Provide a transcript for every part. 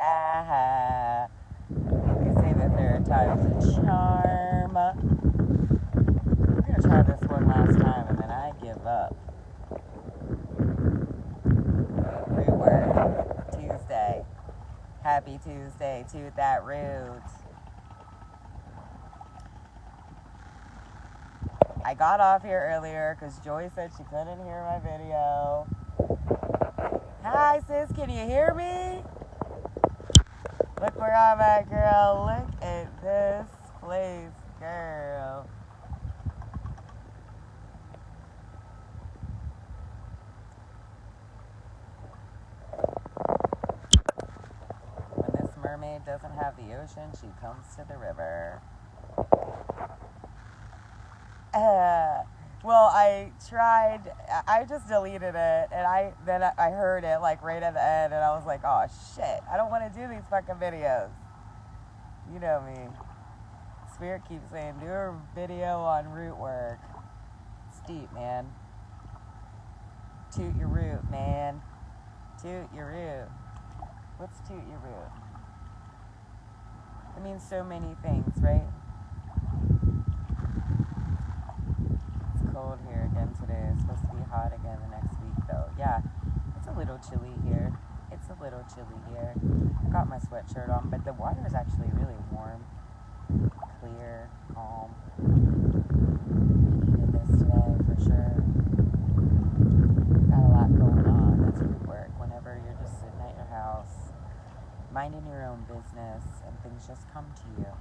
Ah, they say the third time's a charm. I'm gonna try this one last time and then I give up. Rework. Tuesday. Happy Tuesday. Toot that root. I got off here earlier because Joy said she couldn't hear my video. Hi, sis. Can you hear me? Look where I'm at, girl. Look at this place, girl. When this mermaid doesn't have the ocean, she comes to the river. Well, I tried, I just deleted it, and I heard it, like, right at the end, and I was like, oh, shit, I don't want to do these fucking videos. You know me. Spirit keeps saying, do a video on root work. It's deep, man. Toot your root, man. Toot your root. What's toot your root? It means so many things, right? Cold here again today. It's supposed to be hot again the next week though. Yeah, it's a little chilly here. It's a little chilly here. I got my sweatshirt on, but the water is actually really warm, clear, calm. I needed this today for sure. Got a lot going on. That's root work. Whenever you're just sitting at your house, minding your own business, and things just come to you.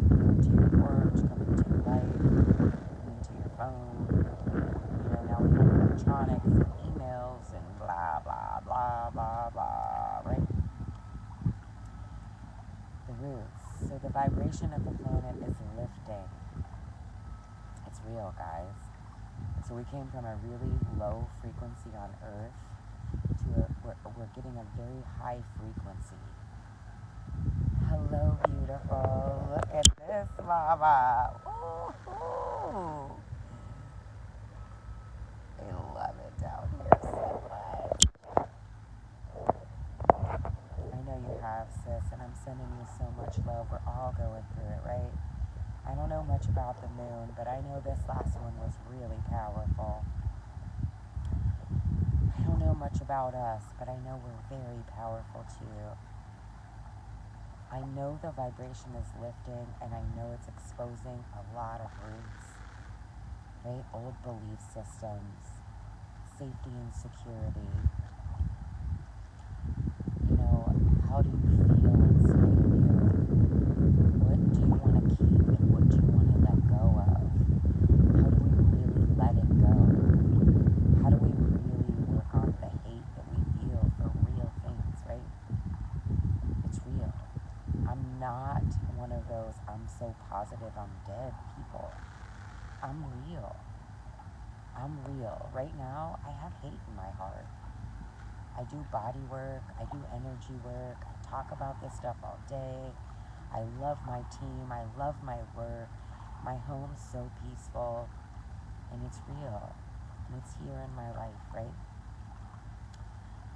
Come to your porch, come into your life. To your phone, you know, now we have electronics and emails and blah, blah, blah, blah, blah, right? The roots. So the vibration of the planet is lifting. It's real, guys. So we came from a really low frequency on Earth to we're getting a very high frequency. Hello, beautiful. Look at this, mama. Ooh. I love it down here so much. I know you have, sis, and I'm sending you so much love. We're all going through it, right? I don't know much about the moon, but I know this last one was really powerful. I don't know much about us, but I know we're very powerful too. I know the vibration is lifting, and I know it's exposing a lot of roots, right? Old belief systems, safety and security. You know, how do you feel inside of you? What do you want to keep, and what do you want to let go of? How do we really let it go? How do we really work on the hate that we feel for real things, right? It's real. I'm not one of those I'm so positive I'm dead people. I'm real. I'm real. Right now, I have hate in my heart. I do body work. I do energy work. I talk about this stuff all day. I love my team. I love my work. My home's so peaceful. And it's real. And it's here in my life, right?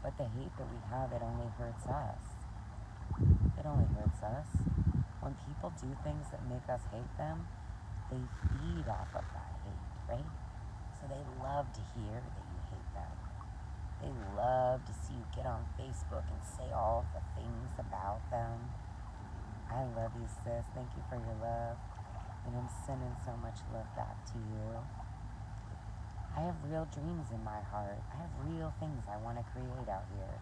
But the hate that we have, it only hurts us. It only hurts us. When people do things that make us hate them, they feed off of that hate, right? So they love to hear that you hate them. They love to see you get on Facebook and say all the things about them. I love you, sis. Thank you for your love. And I'm sending so much love back to you. I have real dreams in my heart. I have real things I want to create out here.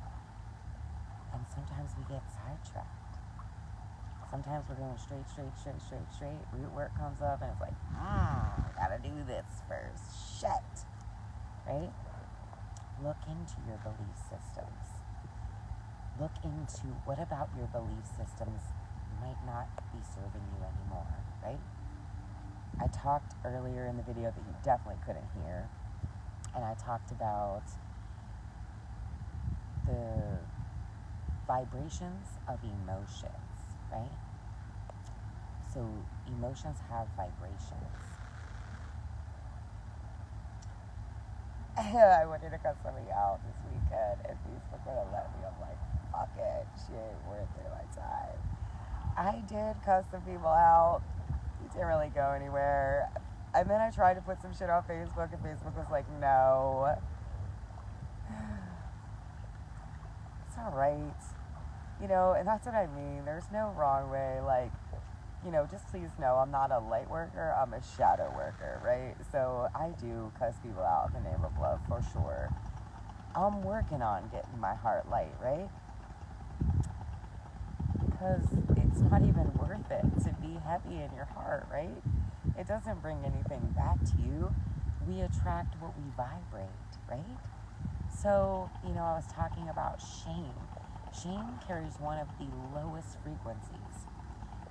And sometimes we get sidetracked. Sometimes we're going straight. Root work comes up and it's like, gotta do this first. Shit. Right? Look into your belief systems. Look into what about your belief systems might not be serving you anymore, right? I talked earlier in the video that you definitely couldn't hear. And I talked about the vibrations of emotions, right? So emotions have vibrations. I wanted to cut something out this weekend, and Facebook would have let me. I'm like, fuck it. She ain't worth it my time. I did cuss some people out. It didn't really go anywhere. And then I tried to put some shit on Facebook, and Facebook was like, no. It's alright. And that's what I mean. There's no wrong way. Like, just please know I'm not a light worker, I'm a shadow worker, right? So I do cuss people out in the name of love, for sure. I'm working on getting my heart light, right? Because it's not even worth it to be heavy in your heart, right? It doesn't bring anything back to you. We attract what we vibrate, right? So, I was talking about shame. Shame carries one of the lowest frequencies.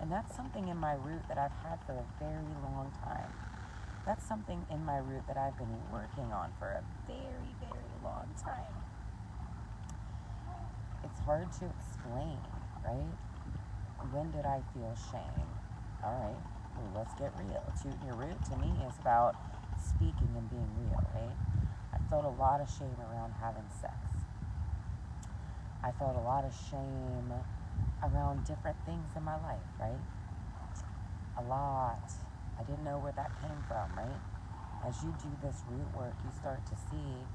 And that's something in my root that I've had for a very long time. That's something in my root that I've been working on for a very, very long time. It's hard to explain, right? When did I feel shame? All right, well, let's get real. Tooting your root, to me, is about speaking and being real, right? I felt a lot of shame around having sex. I felt a lot of shame around different things in my life, right? A lot. I didn't know where that came from, right? As you do this root work, you start to see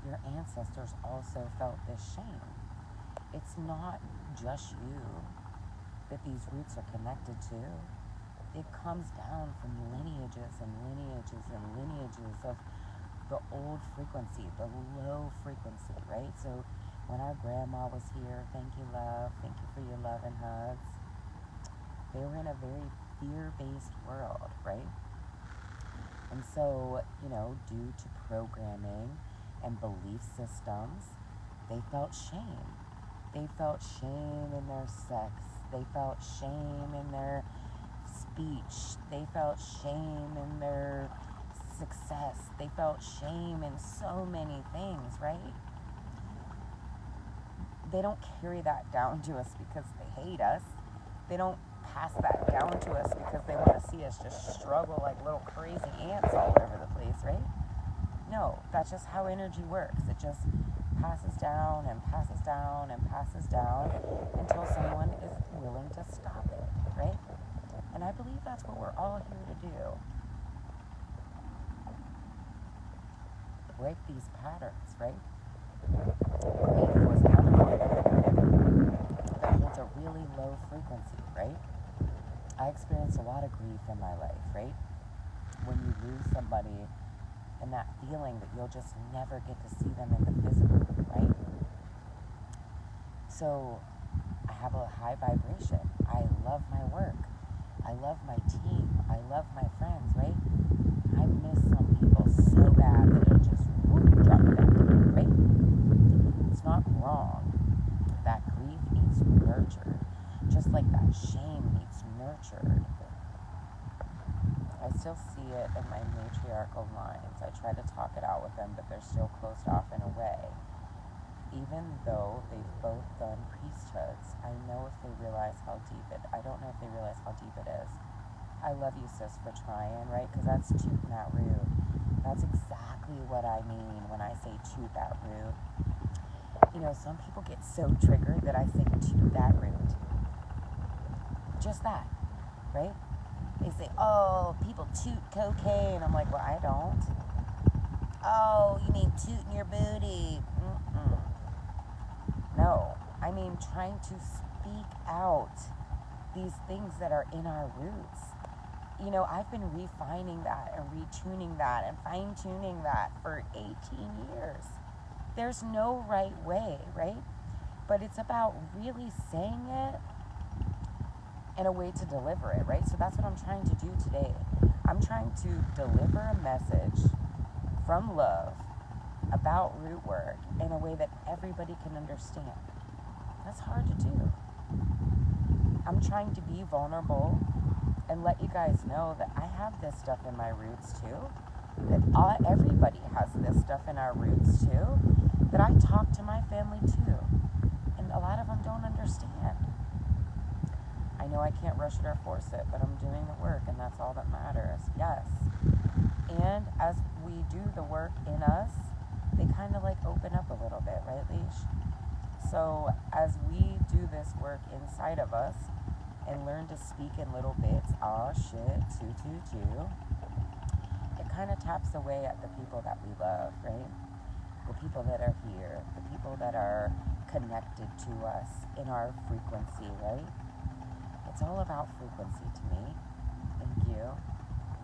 your ancestors also felt this shame. It's not just you that these roots are connected to. It comes down from lineages and lineages and lineages of the old frequency, the low frequency, right? So when our grandma was here, thank you, love, thank you for your love and hugs. They were in a very fear-based world, right? And so, due to programming and belief systems, they felt shame. They felt shame in their sex. They felt shame in their speech. They felt shame in their success. They felt shame in so many things, right? They don't carry that down to us because they hate us. They don't pass that down to us because they want to see us just struggle like little crazy ants all over the place, right? No, that's just how energy works. It just passes down and passes down and passes down until someone is willing to stop it, right? And I believe that's what we're all here to do. Break these patterns, right? Grief was another one that holds a really low frequency, right? I experienced a lot of grief in my life, right? When you lose somebody and that feeling that you'll just never get to see them in the physical, right? So I have a high vibration. I love my work. I love my team. I love my friends, right? I miss some people so bad that it'll just drop it down to me, right? It's not wrong. That grief needs nurtured, just like that shame needs nurtured. I still see it in my matriarchal lines. I try to talk it out with them, but they're still closed off in a way. Even though they've both done priesthoods, I know if they realize how deep it, I don't know if they realize how deep it is. I love you, sis, for trying, right? Because that's tooting that root. That's exactly what I mean when I say toot that root. Some people get so triggered that I say toot that root. Just that, right? They say, oh, people toot cocaine. I'm like, well, I don't. Oh, you mean tooting your booty? Mm-mm. No, I mean trying to speak out these things that are in our roots. I've been refining that and retuning that and fine-tuning that for 18 years. There's no right way, right? But it's about really saying it and a way to deliver it, right? So that's what I'm trying to do today. I'm trying to deliver a message from love about root work in a way that everybody can understand. That's hard to do. I'm trying to be vulnerable and let you guys know that I have this stuff in my roots too, that everybody has this stuff in our roots too, that I talk to my family too, and a lot of them don't understand. I know I can't rush it or force it, but I'm doing the work, and that's all that matters. Yes. And as we do the work in us, they kind of like open up a little bit, right, Leash? So as we work inside of us and learn to speak in little bits, ah shit, too, it kind of taps away at the people that we love, right? The people that are here, the people that are connected to us in our frequency, right? It's all about frequency to me. Thank you.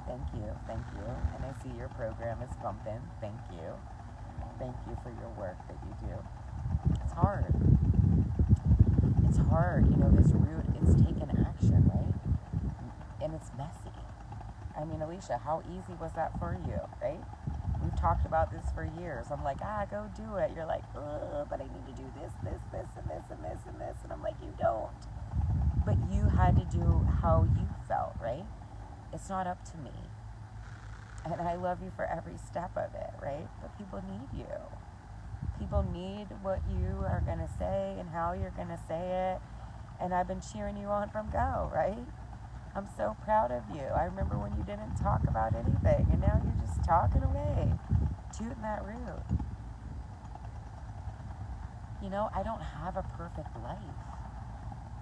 Thank you. Thank you. And I see your program is pumping. Thank you. Thank you for your work that you do. It's hard. It's hard. You know, this root, it's taken action, right? And it's messy. I mean, Alicia, how easy was that for you, right? We've talked about this for years. I'm like, go do it. You're like, but I need to do this, and this, and this, and this. And I'm like, you don't. But you had to do how you felt, right? It's not up to me. And I love you for every step of it, right? But people need you. People need what you are going to say and how you're going to say it. And I've been cheering you on from go, right? I'm so proud of you. I remember when you didn't talk about anything, and now you're just talking away, tooting that root. You know, I don't have a perfect life.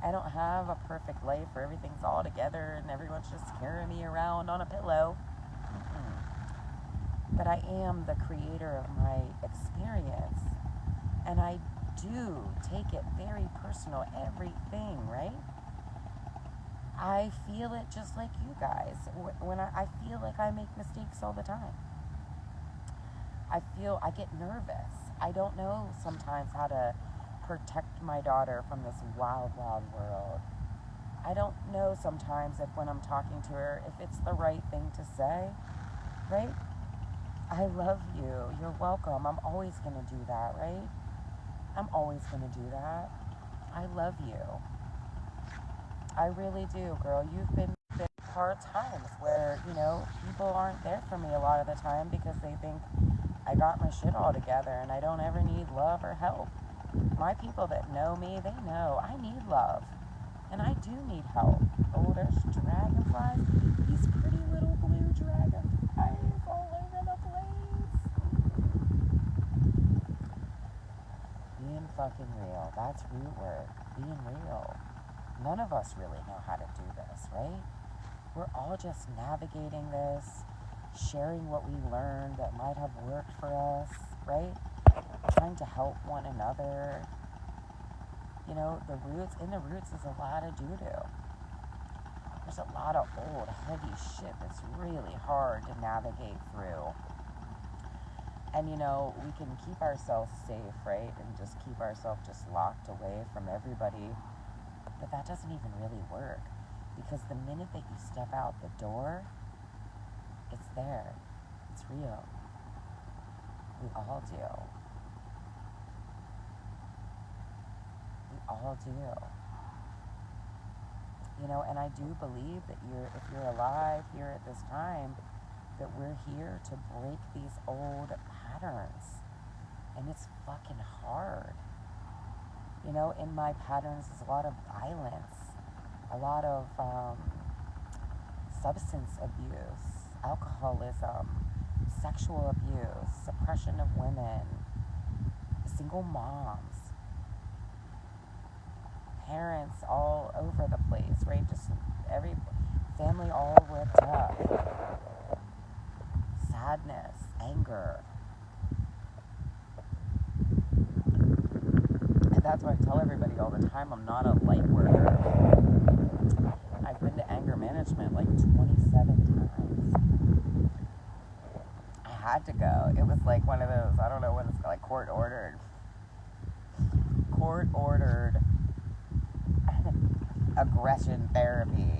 I don't have a perfect life where everything's all together and everyone's just carrying me around on a pillow. But I am the creator of my experience. And I do take it very personal, everything, right? I feel it just like you guys. When I feel like I make mistakes all the time. I get nervous. I don't know sometimes how to protect my daughter from this wild, wild world. I don't know sometimes if when I'm talking to her, if it's the right thing to say, right? I love you. You're welcome. I'm always going to do that, right? I'm always going to do that. I love you. I really do, girl. You've been hard times where, you know, people aren't there for me a lot of the time because they think I got my shit all together and I don't ever need love or help. My people that know me, they know I need love. And I do need help. Oh, there's dragonflies. These pretty little blue dragonflies all over the place. Being fucking real. That's root work. Being real. None of us really know how to do this, right? We're all just navigating this, sharing what we learned that might have worked for us, right? Trying to help one another. You know, in the roots is a lot of doo-doo. There's a lot of old, heavy shit that's really hard to navigate through. And, you know, we can keep ourselves safe, right? And just keep ourselves just locked away from everybody. But that doesn't even really work. Because the minute that you step out the door, it's there. It's real. We all do. We all do. You know, and I do believe that if you're alive here at this time, that we're here to break these old patterns. And it's fucking hard. You know, in my patterns is a lot of violence, a lot of substance abuse, alcoholism, sexual abuse, suppression of women, single moms, parents all over the place, right? Just every family all ripped up. Sadness, anger. And that's why I tell everybody all the time, I'm not a light worker. I've been to anger management like 27 times. I had to go. It was like one of those, I don't know what it's like, court ordered aggression therapy.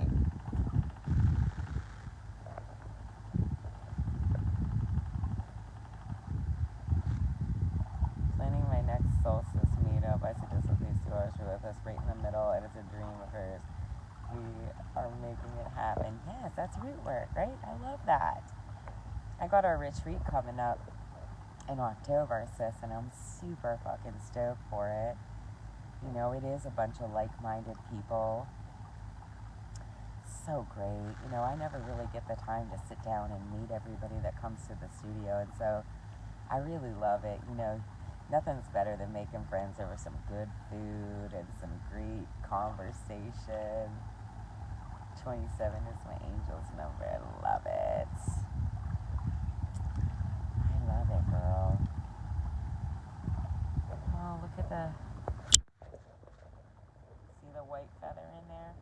Planning my next solstice meetup. I suggest at least 2 hours for with us right in the middle, and it's a dream of hers. We are making it happen. Yes, that's root work, right? I love that. I got our retreat coming up in October, sis, and I'm super fucking stoked for it. You know, it is a bunch of like-minded people. So great. You know, I never really get the time to sit down and meet everybody that comes to the studio, and so I really love it. You know, Nothing's better than making friends over some good food and some great conversation. 27 is my angel's number. I love it. I love it, girl. Oh, look at the... See the white feather in there?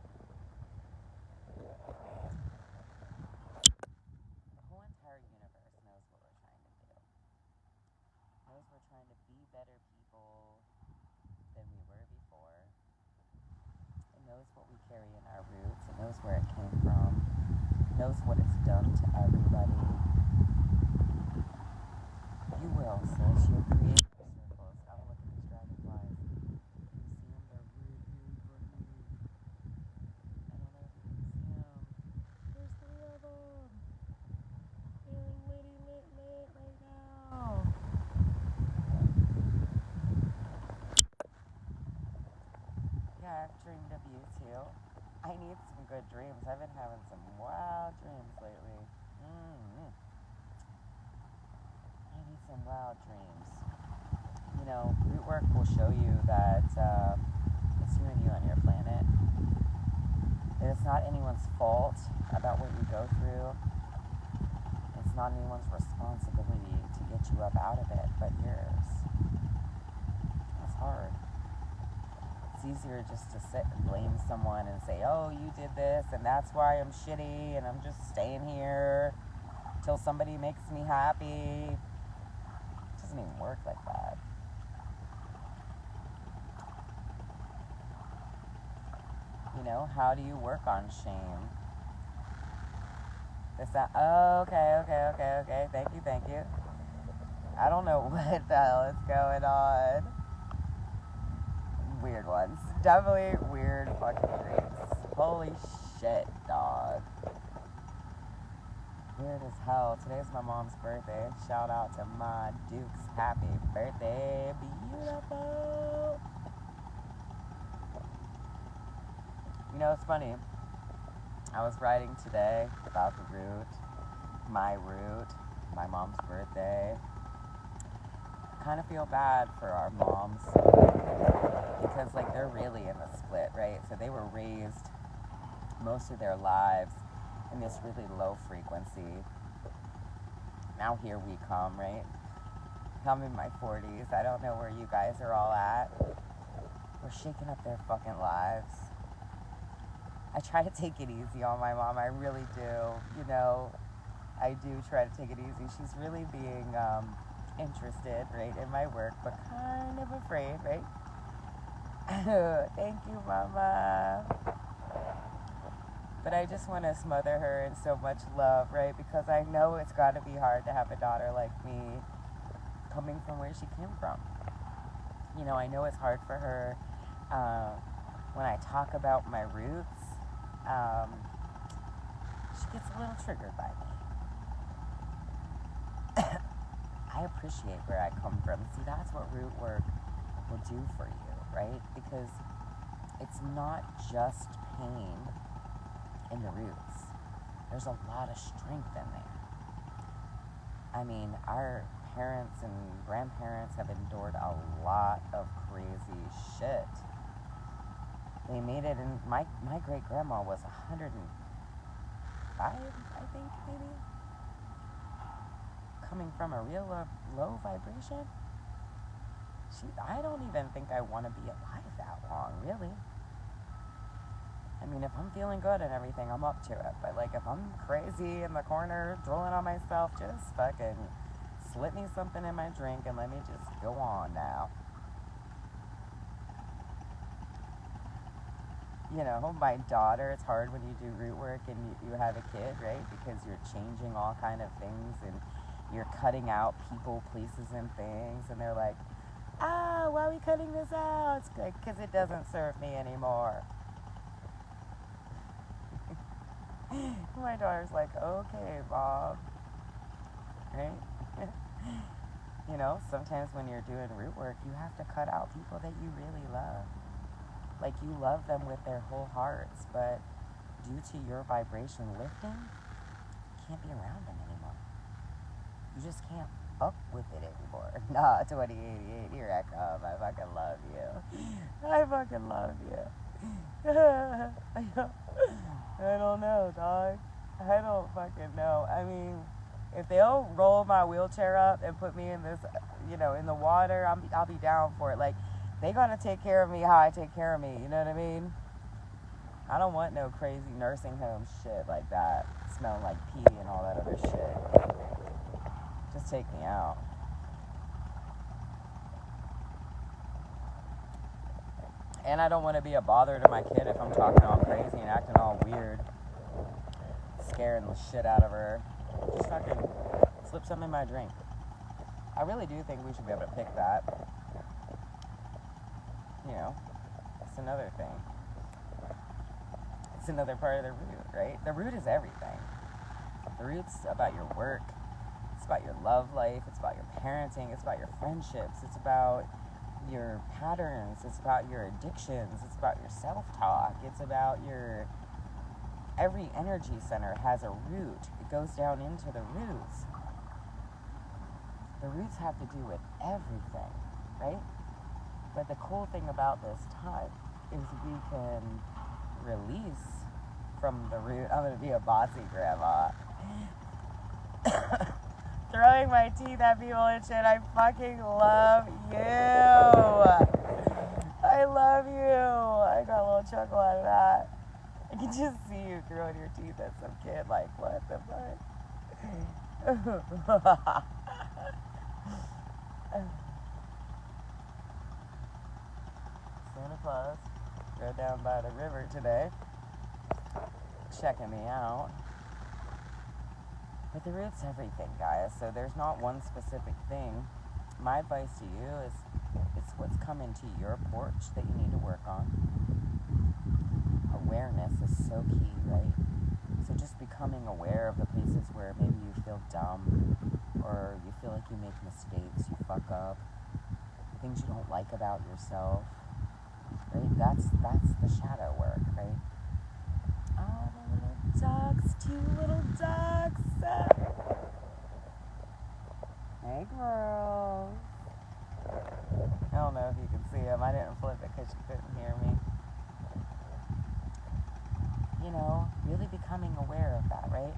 The whole entire universe knows what we're trying to do. Knows we're trying to be better people than we were before. It knows what we carry in our roots. It knows where it came from. It knows what it's done to everybody. You will, sis. You'll create your circles. Oh, look at these dragonflies. Can you see them? They're really, really pretty. I don't know if you can see them. There's 3 of them. They're litty lit right now. Yeah, I've dreamed of you too. I need some good dreams. I've been having some wild dreams lately. I need some wild dreams. You know, root work will show you that it's you and you on your planet. That it's not anyone's fault about what you go through. It's not anyone's responsibility to get you up out of it, but yours. It's hard. It's easier just to sit and blame someone and say, oh, you did this, and that's why I'm shitty, and I'm just staying here till somebody makes me happy. It doesn't even work like that. You know, how do you work on shame? Okay. Thank you. I don't know what the hell is going on. Weird ones. Definitely weird fucking dreams. Holy shit, dog. Weird as hell. Today's my mom's birthday. Shout out to Ma Dukes. Happy birthday. Beautiful. You know, it's funny. I was writing today about the root, my mom's birthday. I kind of feel bad for our moms because, like, they're really in a split, right? So they were raised most of their lives in this really low frequency. Now here we come, right? I'm in my 40s. I don't know where you guys are all at. We're shaking up their fucking lives. I try to take it easy on my mom. I really do. You know, I do try to take it easy. She's really being interested, right, in my work, but kind of afraid, right? Thank you, Mama. But I just want to smother her in so much love, right? Because I know it's got to be hard to have a daughter like me coming from where she came from. You know, I know it's hard for her. When I talk about my roots, she gets a little triggered by me. I appreciate where I come from. See, that's what root work will do for you, right? Because it's not just pain in the roots. There's a lot of strength in there. I mean, our parents and grandparents have endured a lot of crazy shit. They made it, and my great-grandma was 105, I think, maybe? Coming from a real low vibration. I don't even think I want to be alive that long, really. I mean, if I'm feeling good and everything, I'm up to it. But, like, if I'm crazy in the corner, drooling on myself, just fucking slip me something in my drink and let me just go on now. You know, my daughter, it's hard when you do root work and you have a kid, right? Because you're changing all kind of things and you're cutting out people, places, and things. And they're like, why are we cutting this out? It's good because it doesn't serve me anymore. My daughter's like, okay, Bob. Right? You know, sometimes when you're doing root work, you have to cut out people that you really love. Like, you love them with their whole hearts, but due to your vibration lifting, you can't be around them anymore. You just can't fuck with it anymore. Nah, 2088, here I come. I fucking love you. I fucking love you. I don't know, dog. I don't fucking know. I mean, if they'll roll my wheelchair up and put me in this, in the water, I'll be down for it. Like, they gotta take care of me how I take care of me. You know what I mean? I don't want no crazy nursing home shit like that, smelling like pee and all that other shit. Just take me out. And I don't want to be a bother to my kid if I'm talking all crazy and acting all weird, scaring the shit out of her. Just fucking slip something in my drink. I really do think we should be able to pick that. It's another thing. It's another part of the root, right? The root is everything. The root's about your work. It's about your love life. It's about your parenting. It's about your friendships. It's about your patterns. It's about your addictions. It's about your self-talk. It's about your... Every energy center has a root. It goes down into the roots. The roots have to do with everything, right? But the cool thing about this time is we can release from the root. I'm going to be a bossy grandma. Throwing my teeth at people and shit. I fucking love you. I love you. I got a little chuckle out of that. I can just see you throwing your teeth at some kid. Like, what the fuck? Santa Claus rode down by the river today, checking me out. But the root's everything, guys, so there's not one specific thing. My advice to you is it's what's coming to your porch that you need to work on. Awareness is so key, right? So just becoming aware of the places where maybe you feel dumb, or you feel like you make mistakes, you fuck up, things you don't like about yourself, right? That's the shadow work, right? Oh, the little ducks, 2 little ducks. Hey, girl. I don't know if you can see them. I didn't flip it because you couldn't hear me. Really becoming aware of that, right?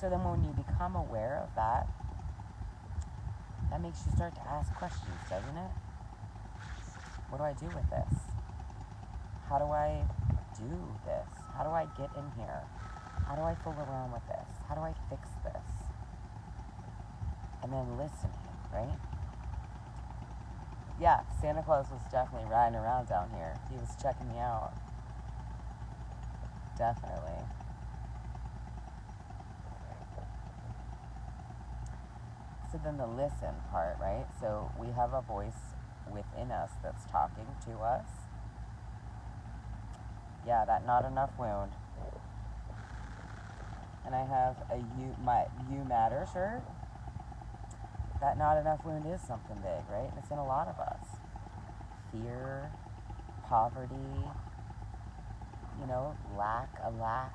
So then when you become aware of that, that makes you start to ask questions, doesn't it? What do I do with this? How do I do this? How do I get in here? How do I fool around with this? How do I fix this? And then listening, right? Yeah, Santa Claus was definitely riding around down here. He was checking me out. Definitely. So then the listen part, right? So we have a voice within us that's talking to us. Yeah, that not enough wound. And I have my You Matter shirt. That not enough wound is something big, right? And it's in a lot of us. Fear, poverty, a lack.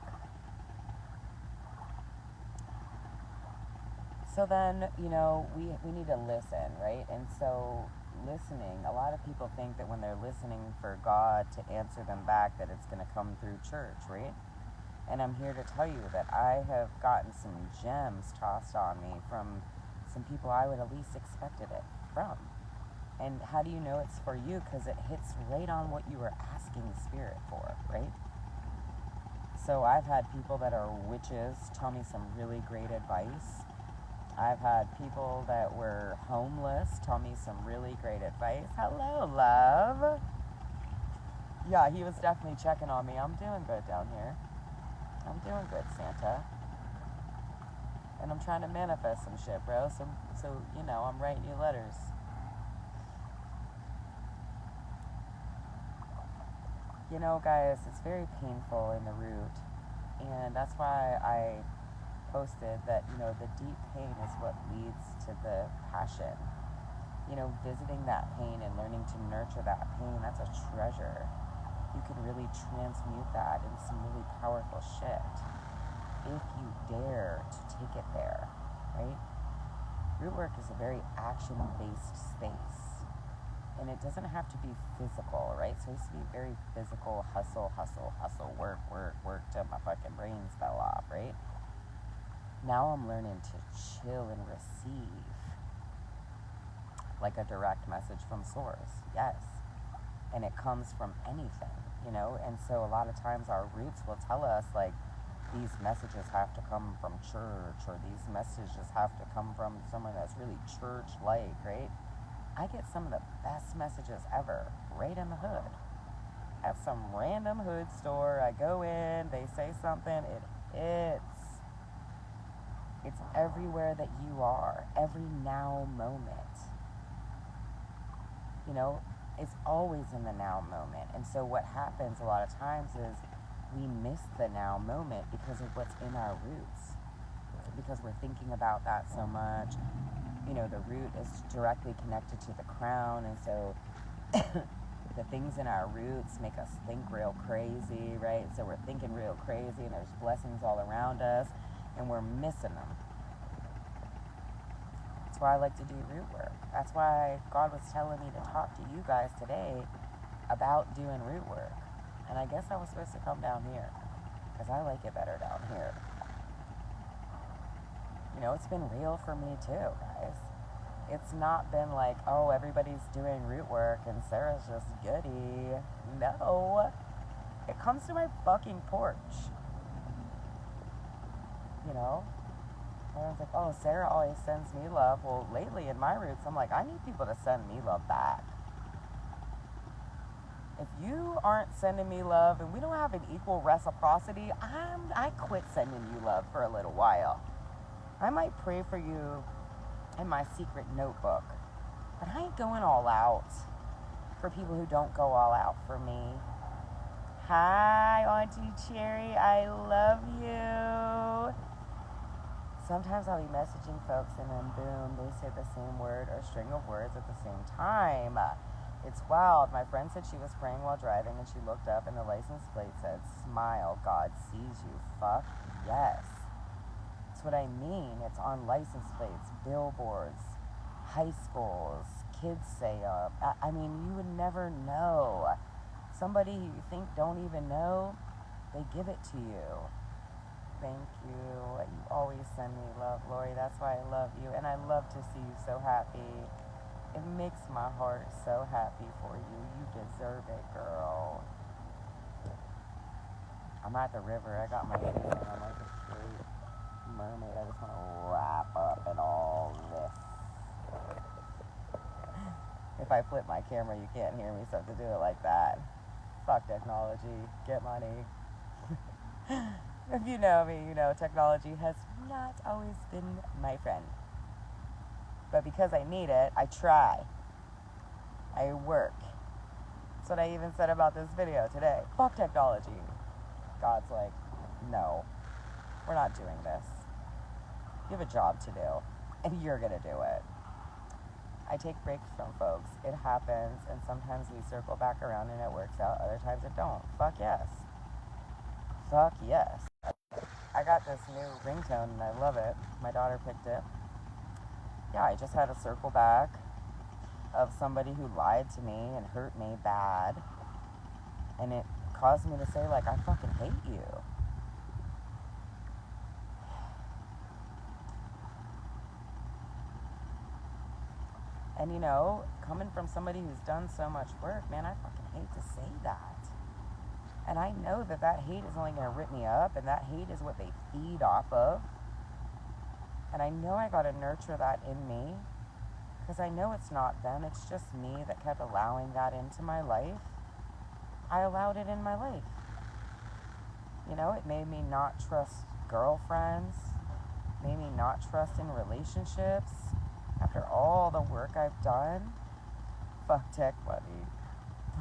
So then, we need to listen, right? And so listening, a lot of people think that when they're listening for God to answer them back, that it's going to come through church, right? And I'm here to tell you that I have gotten some gems tossed on me from some people I would have least expected it from. And how do you know it's for you? Because it hits right on what you were asking Spirit for, right? So I've had people that are witches tell me some really great advice. I've had people that were homeless tell me some really great advice. Hello, love. Yeah, he was definitely checking on me. I'm doing good down here. I'm doing good, Santa. And I'm trying to manifest some shit, bro. So I'm writing you letters. Guys, it's very painful in the root. And that's why I posted that, the deep pain is what leads to the passion. Visiting that pain and learning to nurture that pain, that's a treasure. You can really transmute that into some really powerful shit if you dare to take it there, right? Root work is a very action-based space. And it doesn't have to be physical, right? So it used to be very physical, hustle, hustle, hustle, work, work, work, till my fucking brains fell off, right? Now I'm learning to chill and receive, like a direct message from source, yes. And it comes from anything, you know? And so a lot of times our roots will tell us, like, these messages have to come from church, or these messages have to come from someone that's really church-like, right? I get some of the best messages ever right in the hood. At some random hood store, I go in, they say something, it hits. It's everywhere that you are, every now moment. You know, it's always in the now moment. And so what happens a lot of times is we miss the now moment because of what's in our roots. Because we're thinking about that so much. You know, the root is directly connected to the crown, and so the things in our roots make us think real crazy, right? So we're thinking real crazy, and there's blessings all around us, and we're missing them. That's why I like to do root work. That's why God was telling me to talk to you guys today about doing root work. And I guess I was supposed to come down here, because I like it better down here. You know, it's been real for me too, guys. It's not been like, oh, everybody's doing root work and Sarah's just goody. No. It comes to my fucking porch. You know? Everyone's like, oh, Sarah always sends me love. Well, lately in my roots, I'm like, I need people to send me love back. If you aren't sending me love and we don't have an equal reciprocity, I quit sending you love for a little while. I might pray for you in my secret notebook, but I ain't going all out for people who don't go all out for me. Hi, Auntie Cherry, I love you. Sometimes I'll be messaging folks and then boom, they say the same word or string of words at the same time. It's wild. My friend said she was praying while driving and she looked up and the license plate said, "Smile, God sees you." Fuck yes. That's what I mean. It's on license plates, billboards, high schools, kids say I mean, you would never know. Somebody you think don't even know, they give it to you. Thank you. You always send me love, Lori. That's why I love you. And I love to see you so happy. It makes my heart so happy for you. You deserve it, girl. I'm at the river. I got my feet on. I'm like a straight mermaid. I just want to wrap up in all this. If I flip my camera, you can't hear me, so I have to do it like that. Fuck technology. Get money. If you know me, you know technology has not always been my friend. But because I need it, I try. I work. That's what I even said about this video today. Fuck technology. God's like, no, we're not doing this. You have a job to do, and you're gonna do it. I take breaks from folks. It happens, and sometimes we circle back around and it works out. Other times it don't. Fuck yes. Fuck yes. I got this new ringtone and I love it. My daughter picked it. Yeah, I just had a circle back of somebody who lied to me and hurt me bad. And it caused me to say, like, I fucking hate you. And, you know, coming from somebody who's done so much work, man, I fucking hate to say that. And I know that that hate is only going to rip me up, and that hate is what they feed off of. And I know I got to nurture that in me, because I know it's not them, it's just me that kept allowing that into my life. I allowed it in my life. You know, it made me not trust girlfriends, made me not trust in relationships. After all the work I've done, fuck tech, buddy.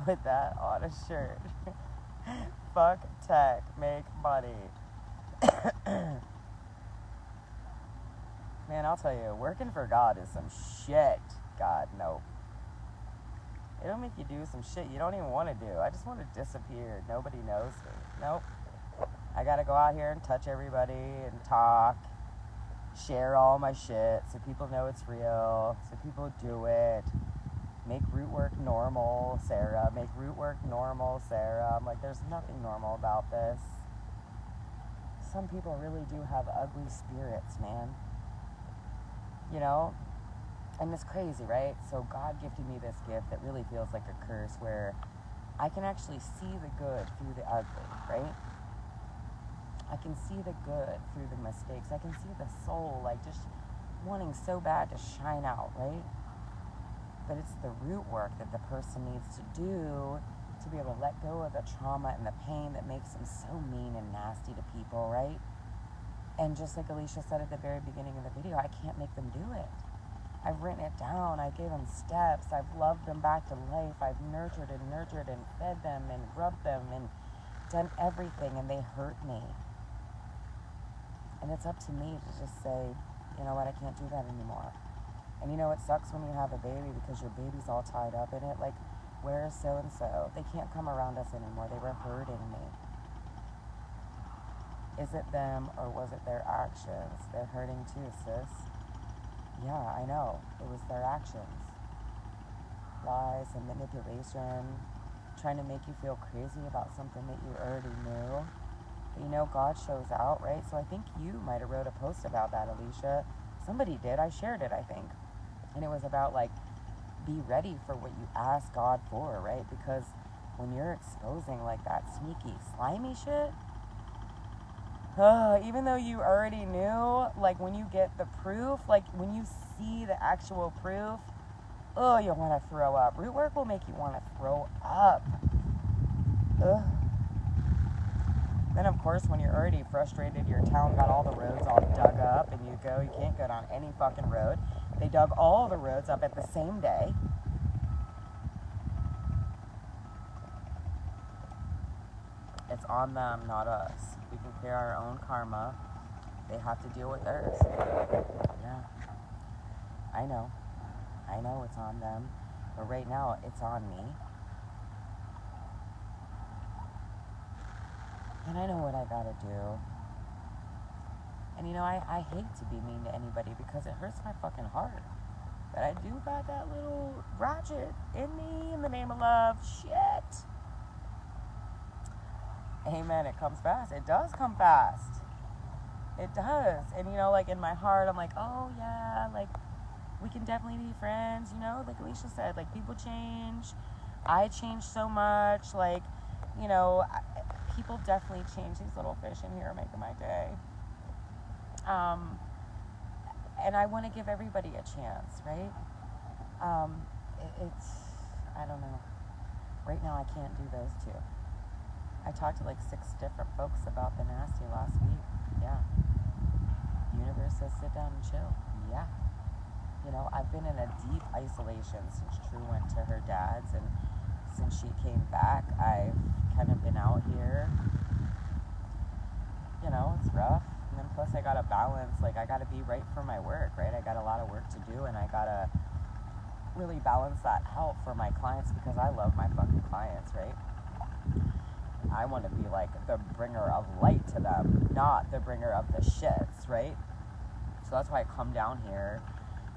Put that on a shirt. Fuck tech, make money. Man, I'll tell you, working for God is some shit. God, no. It'll make you do some shit you don't even want to do. I just want to disappear. Nobody knows me. Nope. I gotta go out here and touch everybody and talk. share all my shit so people know it's real, so people do it. Make root work normal, Sarah. Make root work normal, Sarah. I'm like, there's nothing normal about this. Some people really do have ugly spirits, man. You know? And it's crazy, right? So God gifted me this gift that really feels like a curse, where I can actually see the good through the ugly, right? I can see the good through the mistakes. I can see the soul, like, just wanting so bad to shine out, right? But it's the root work that the person needs to do to be able to let go of the trauma and the pain that makes them so mean and nasty to people, right? And just like Alicia said at the very beginning of the video, I can't make them do it. I've written it down. I gave them steps. I've loved them back to life. I've nurtured and fed them and rubbed them and done everything, and they hurt me. And it's up to me to just say, you know what, I can't do that anymore. And you know, it sucks when you have a baby because your baby's all tied up in it. Like, where is so-and-so? They can't come around us anymore. They were hurting me. Is it them or was it their actions? They're hurting too, sis. Yeah, I know. It was their actions. Lies and manipulation. Trying to make you feel crazy about something that you already knew. But you know, God shows out, right? So I think you might have wrote a post about that, Alicia. Somebody did. I shared it, I think. And it was about, like, be ready for what you ask God for, right? Because when you're exposing, like, that sneaky, slimy shit, even though you already knew, like, when you get the proof, like, when you see the actual proof, you want to throw up. Root work will make you want to throw up. Ugh. Then, of course, when you're already frustrated, your town got all the roads all dug up, and you can't go down any fucking road. They dug all the roads up at the same day. It's on them, not us. We can clear our own karma. They have to deal with theirs. Yeah. I know it's on them. But right now, it's on me. And I know what I gotta do. And you know, I hate to be mean to anybody because it hurts my fucking heart. But I do got that little ratchet in me in the name of love. Shit. Amen. It comes fast. It does come fast. It does. And you know, like, in my heart, I'm like, oh yeah, like, we can definitely be friends. You know, like Alicia said, like, people change. I changed so much. Like, you know, people definitely change. These little fish in here are making my day. And I want to give everybody a chance, right? I don't know. Right now, I can't do those two. I talked to like 6 different folks about the nasty last week. Yeah. The universe says sit down and chill. Yeah. You know, I've been in a deep isolation since True went to her dad's, and since she came back, I've kind of been out here. You know, it's rough. And then plus I gotta balance, like, I gotta be right for my work, right? I got a lot of work to do, and I gotta really balance that help for my clients because I love my fucking clients, right? I want to be like the bringer of light to them, not the bringer of the shits, right? So that's why I come down here.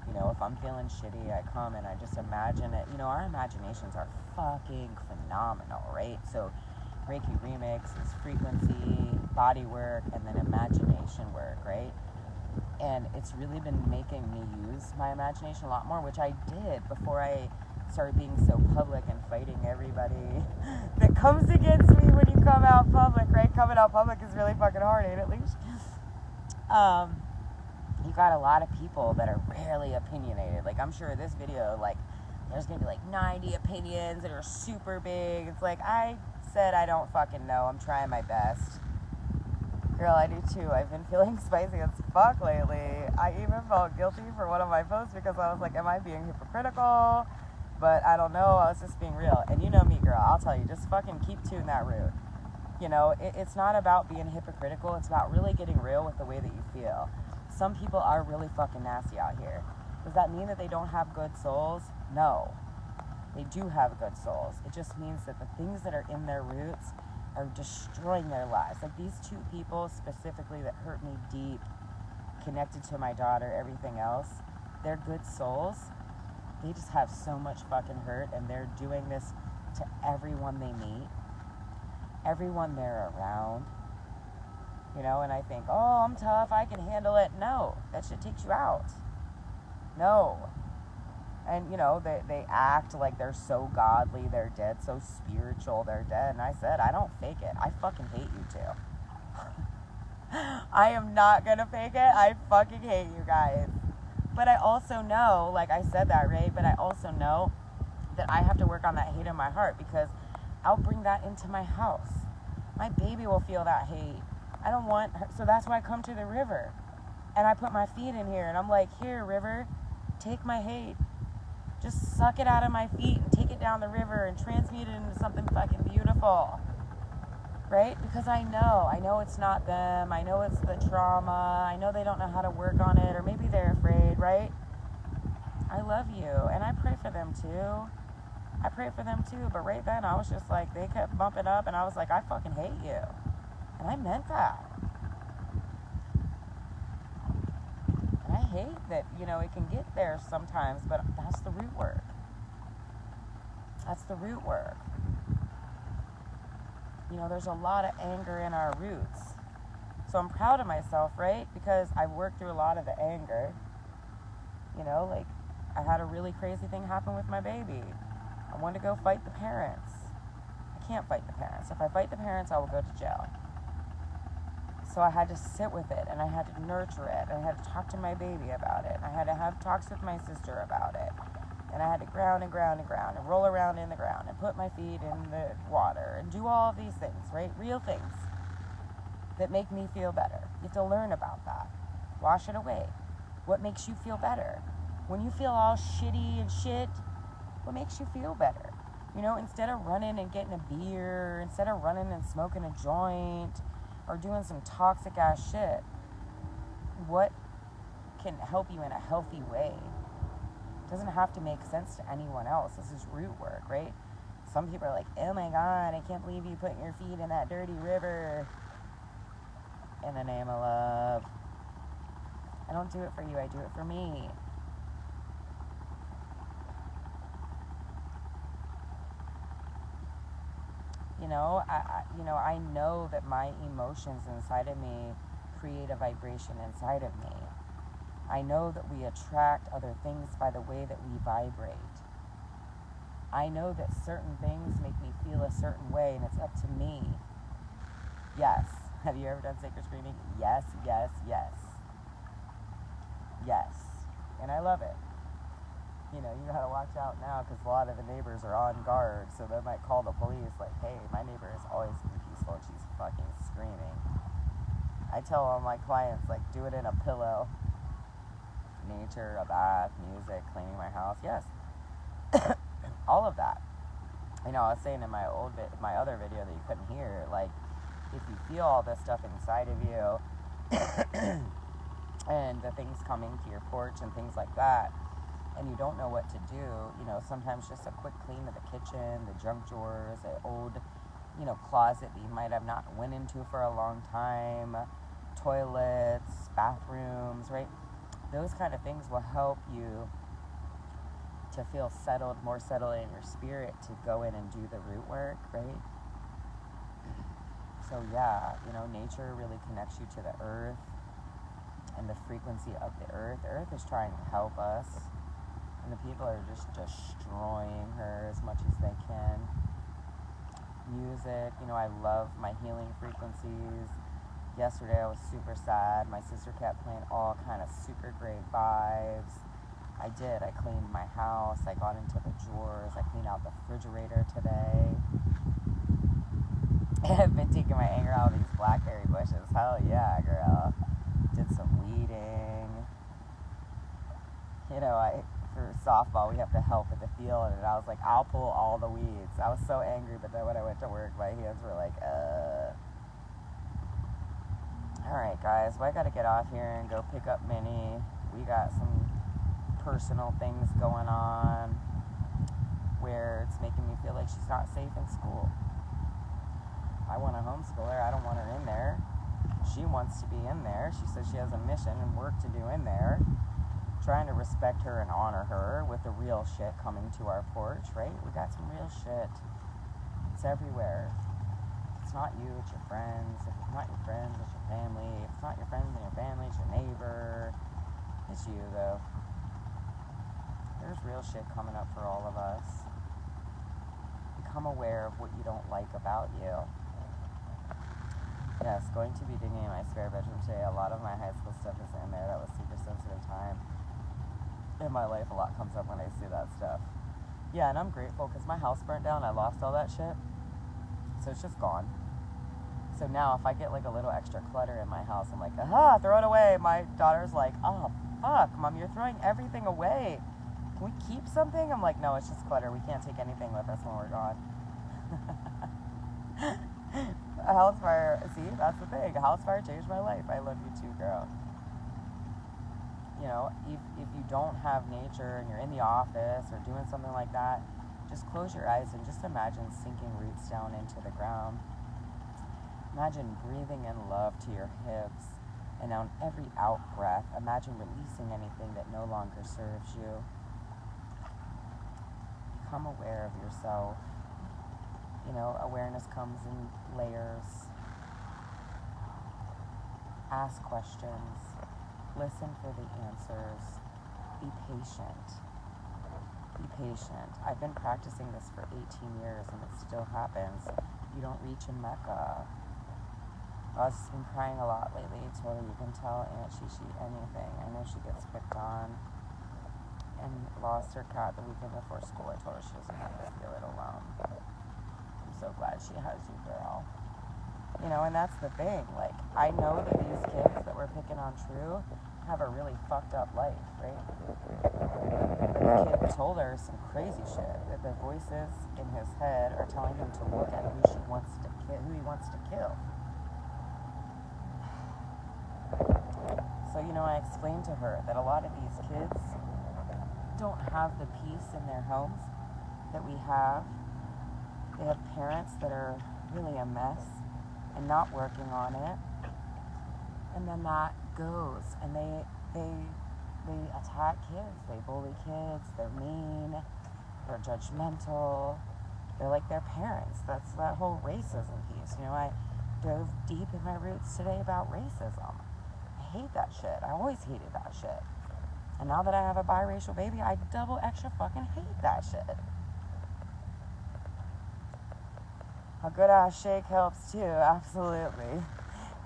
You know, if I'm feeling shitty, I come and I just imagine it. You know, our imaginations are fucking phenomenal, right? So Reiki Remix is frequency, body work, and then imagination work, right? And it's really been making me use my imagination a lot more, which I did before I started being so public and fighting everybody that comes against me when you come out public, right? Coming out public is really fucking hard, ain't it, Leash? You got a lot of people that are rarely opinionated. Like, I'm sure this video, like, there's gonna be like 90 opinions that are super big. It's like, I said I don't fucking know. I'm trying my best. Girl, I do too. I've been feeling spicy as fuck lately. I even felt guilty for one of my posts because I was like, am I being hypocritical? But I don't know. I was just being real. And you know me, girl. I'll tell you, just fucking keep tuning that root. You know, it's not about being hypocritical. It's about really getting real with the way that you feel. Some people are really fucking nasty out here. Does that mean that they don't have good souls? No. They do have good souls. It just means that the things that are in their roots are destroying their lives. Like these 2 people specifically that hurt me deep connected to my daughter, everything else. They're good souls. They just have so much fucking hurt, and they're doing this to everyone they meet, everyone they're around. You know, and I think, oh, I'm tough, I can handle it. No, that shit takes you out. No. And, you know, they act like they're so godly, they're dead, so spiritual, they're dead. And I said, I don't fake it. I fucking hate you too. I am not gonna fake it. I fucking hate you guys. But I also know, like I said that, right? But I also know that I have to work on that hate in my heart, because I'll bring that into my house. My baby will feel that hate. I don't want her, so that's why I come to the river. And I put my feet in here, and I'm like, here, river, take my hate. Just suck it out of my feet and take it down the river and transmute it into something fucking beautiful. Right? Because I know it's not them. I know it's the trauma. I know they don't know how to work on it, or maybe they're afraid, right? I love you, and I pray for them too. But right then, I was just like, they kept bumping up, and I was like, I fucking hate you. And I meant that. And I hate that, you know, it can get there sometimes, but that's the root work. That's the root work. You know, there's a lot of anger in our roots. So I'm proud of myself, right? Because I've worked through a lot of the anger. You know, like, I had a really crazy thing happen with my baby. I wanted to go fight the parents. I can't fight the parents. If I fight the parents, I will go to jail. So I had to sit with it, and I had to nurture it, and I had to talk to my baby about it, and I had to have talks with my sister about it, and I had to ground and roll around in the ground, and put my feet in the water, and do all of these things, right? Real things that make me feel better. You have to learn about that. Wash it away. What makes you feel better? When you feel all shitty and shit, what makes you feel better? You know, instead of running and getting a beer, instead of running and smoking a joint, or doing some toxic ass shit, what can help you in a healthy way? It doesn't have to make sense to anyone else. This is root work, right? Some people are like, oh my God, I can't believe you putting your feet in that dirty river. In the name of love. I don't do it for you, I do it for me. You know, I know that my emotions inside of me create a vibration inside of me. I know that we attract other things by the way that we vibrate. I know that certain things make me feel a certain way, and it's up to me. Yes. Have you ever done sacred screaming? Yes, yes, yes. Yes. And I love it. You know, you gotta watch out now, because a lot of the neighbors are on guard, so they might call the police, like, hey, my neighbor has always been peaceful, and she's fucking screaming. I tell all my clients, like, do it in a pillow. Nature, a bath, music, cleaning my house, yes. All of that. You know, I was saying in my other video that you couldn't hear, like, if you feel all this stuff inside of you, and the things coming to your porch and things like that, and you don't know what to do, you know, sometimes just a quick clean of the kitchen, the junk drawers, the old, you know, closet that you might have not went into for a long time, toilets, bathrooms, right? Those kind of things will help you to feel settled, more settled in your spirit, to go in and do the root work, right? So yeah, you know, nature really connects you to the earth and the frequency of the earth. The earth is trying to help us, and the people are just destroying her as much as they can. Music, you know, I love my healing frequencies. Yesterday I was super sad. My sister kept playing all kind of super great vibes. I did. I cleaned my house. I got into the drawers. I cleaned out the refrigerator today. I've been taking my anger out of these blackberry bushes. Hell yeah, girl. Did some weeding. You know, for softball, we have to help with the field, and I was like, I'll pull all the weeds. I was so angry, but then when I went to work, my hands were like, Alright, guys, well, I gotta get off here and go pick up Minnie. We got some personal things going on where it's making me feel like she's not safe in school. I want to homeschool her. I don't want her in there. She wants to be in there. She says she has a mission and work to do in there. Trying to respect her and honor her with the real shit coming to our porch, right? We got some real shit. It's everywhere. It's not you, it's your friends. If it's not your friends, it's your family. If it's not your friends and your family, it's your neighbor. It's you, though. There's real shit coming up for all of us. Become aware of what you don't like about you. Yes, going to be digging in my spare bedroom today. A lot of my high school stuff is in there. That was super sensitive time in my life. A lot comes up when I see that stuff. Yeah, and I'm grateful because my house burnt down. I lost all that shit. So it's just gone. So now if I get like a little extra clutter in my house, I'm like, aha, throw it away. My daughter's like, oh, fuck, Mom, you're throwing everything away. Can we keep something? I'm like, no, it's just clutter. We can't take anything with us when we're gone. A house fire, see, that's the thing. A house fire changed my life. I love you too, girl. You know, if you don't have nature and you're in the office or doing something like that, just close your eyes and just imagine sinking roots down into the ground. Imagine breathing in love to your hips, and on every out breath, imagine releasing anything that no longer serves you. Become aware of yourself. You know, awareness comes in layers. Ask questions. Listen for the answers. Be patient. Be patient. I've been practicing this for 18 years and it still happens. You don't reach in Mecca. I've been crying a lot lately. Told her you can tell Aunt Shishi anything. I know she gets picked on and lost her cat the weekend before school. I told her she doesn't have to feel it alone. I'm so glad she has you, girl. You know, and that's the thing. Like, I know that these kids that we're picking on True have a really fucked up life, right? The kid told her some crazy shit, that the voices in his head are telling him to look at who he wants to kill. So, you know, I explained to her that a lot of these kids don't have the peace in their homes that we have. They have parents that are really a mess and not working on it. And then that goes, and they attack kids, they bully kids, they're mean, they're judgmental, they're like their parents. That's that whole racism piece. You know, I dove deep in my roots today about racism. I hate that shit. I always hated that shit. And now that I have a biracial baby, I double extra fucking hate that shit. A good ass shake helps too, absolutely.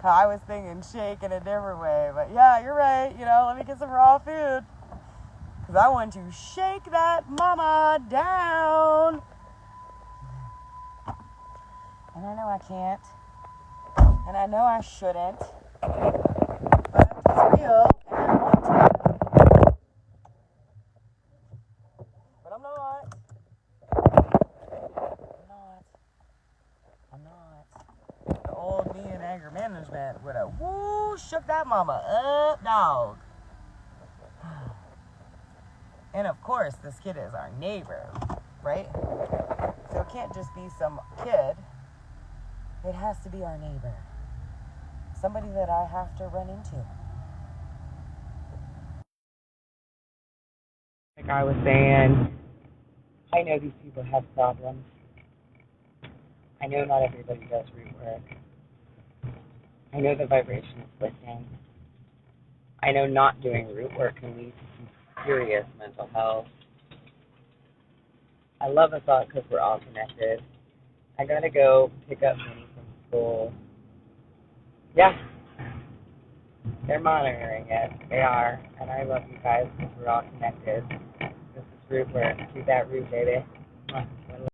I was thinking shake in a different way, but yeah, you're right. You know, let me get some raw food. Because I want to shake that mama down. And I know I can't. And I know I shouldn't. But I'm just real and I want to. But I'm not. I'm not. The old me in anger management would have shook that mama up, dog. And of course, this kid is our neighbor, right? So it can't just be some kid. It has to be our neighbor. Somebody that I have to run into. Like I was saying, I know these people have problems. I know not everybody does root work. I know the vibration is lifting. I know not doing root work can lead to some serious mental health. I love the thought because we're all connected. I gotta go pick up Minnie from school. Yeah, they're monitoring it. They are. And I love you guys because we're all connected. This is root work. Do that root, baby.